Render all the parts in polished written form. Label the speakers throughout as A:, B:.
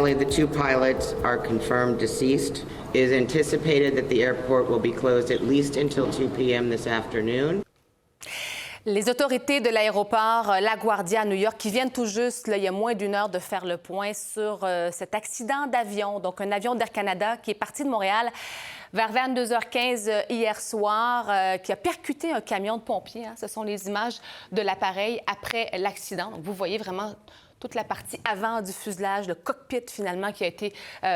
A: The two pilots are confirmed deceased. It is anticipated that the airport will be closed at least until 2 p.m. this afternoon.
B: Les autorités de l'aéroport LaGuardia à New York qui viennent tout juste, là, il y a moins d'une heure, de faire le point sur cet accident d'avion. Donc, un avion d'Air Canada qui est parti de Montréal vers 22h15 hier soir, qui a percuté un camion de pompiers. Ce sont les images de l'appareil après l'accident. Donc, vous voyez vraiment toute la partie avant du fuselage, le cockpit finalement qui a été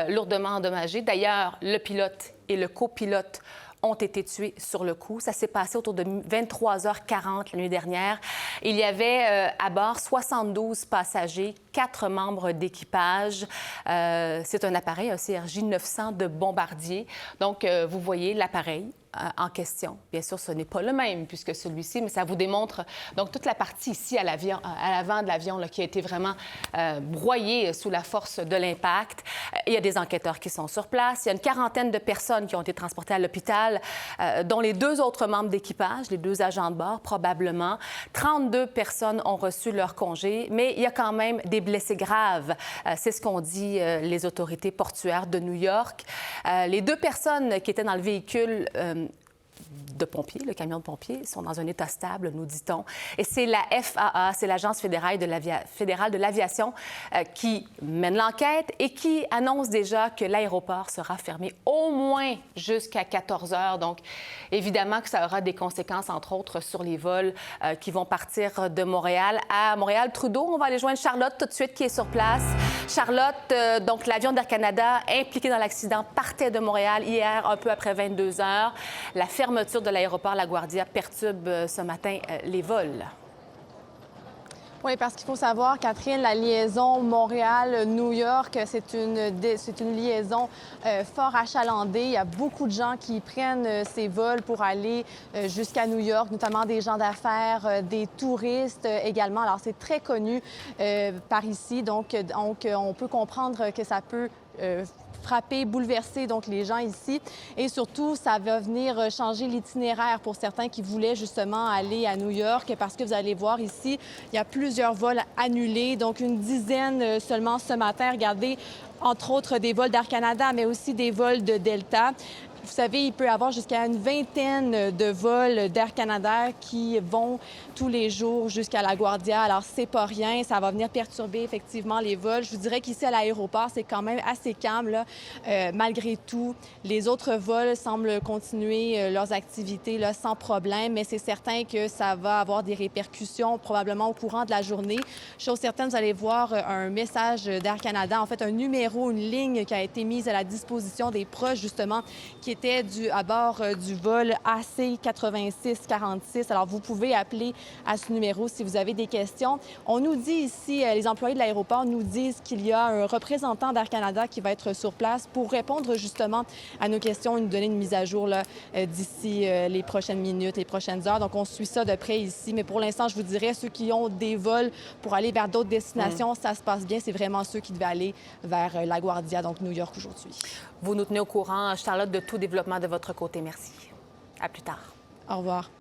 B: lourdement endommagé. D'ailleurs, le pilote et le copilote ont été tués sur le coup. Ça s'est passé autour de 23h40 la nuit dernière. Il y avait à bord 72 passagers, 4 membres d'équipage. C'est un appareil, un CRJ-900 de bombardier. Donc, vous voyez l'appareil en question. Bien sûr, ce n'est pas le même puisque celui-ci, mais ça vous démontre donc toute la partie ici à l'avant de l'avion qui a été vraiment broyée sous la force de l'impact. Il y a des enquêteurs qui sont sur place. Il y a une quarantaine de personnes qui ont été transportées à l'hôpital, dont les 2 autres membres d'équipage, les 2 agents de bord probablement. 32 personnes ont reçu leur congé, mais il y a quand même des blessés graves. C'est ce qu'ont dit les autorités portuaires de New York. Les 2 personnes qui étaient dans le véhicule de pompiers, le camion de pompiers, sont dans un état stable, nous dit-on. Et c'est la FAA, c'est l'Agence fédérale de l'aviation, qui mène l'enquête et qui annonce déjà que l'aéroport sera fermé au moins jusqu'à 14 heures. Donc, évidemment que ça aura des conséquences, entre autres, sur les vols qui vont partir de Montréal à Montréal-Trudeau. On va aller joindre Charlotte tout de suite, qui est sur place. Charlotte, donc l'avion d'Air Canada impliqué dans l'accident partait de Montréal hier, un peu après 22 heures. La fermeture de l'aéroport LaGuardia perturbe ce matin les vols.
C: Oui, parce qu'il faut savoir, Catherine, la liaison Montréal-New York, c'est une liaison fort achalandée. Il y a beaucoup de gens qui prennent ces vols pour aller jusqu'à New York, notamment des gens d'affaires, des touristes également. Alors, c'est très connu par ici, donc on peut comprendre que ça peut frapper, bouleverser donc les gens ici. Et surtout, ça va venir changer l'itinéraire pour certains qui voulaient justement aller à New York, parce que vous allez voir ici, il y a plusieurs vols annulés, donc une dizaine seulement ce matin. Regardez, entre autres des vols d'Air Canada, mais aussi des vols de Delta. Vous savez, il peut y avoir jusqu'à une vingtaine de vols d'Air Canada qui vont tous les jours jusqu'à LaGuardia. Alors, c'est pas rien. Ça va venir perturber effectivement les vols. Je vous dirais qu'ici, à l'aéroport, c'est quand même assez calme, là. Malgré tout, les autres vols semblent continuer leurs activités là, sans problème, mais c'est certain que ça va avoir des répercussions probablement au courant de la journée. Chose certaine, vous allez voir un message d'Air Canada, en fait, un numéro, une ligne qui a été mise à la disposition des proches, justement, qui était à bord du vol AC-8646. Alors, vous pouvez appeler à ce numéro si vous avez des questions. On nous dit ici, les employés de l'aéroport nous disent qu'il y a un représentant d'Air Canada qui va être sur place pour répondre justement à nos questions et nous donner une mise à jour d'ici les prochaines minutes, les prochaines heures. Donc, on suit ça de près ici. Mais pour l'instant, je vous dirais, ceux qui ont des vols pour aller vers d'autres destinations, ça se passe bien. C'est vraiment ceux qui devaient aller vers LaGuardia, donc New York aujourd'hui.
B: Vous nous tenez au courant, Charlotte, de tout développement de votre côté. Merci. À plus tard.
C: Au revoir.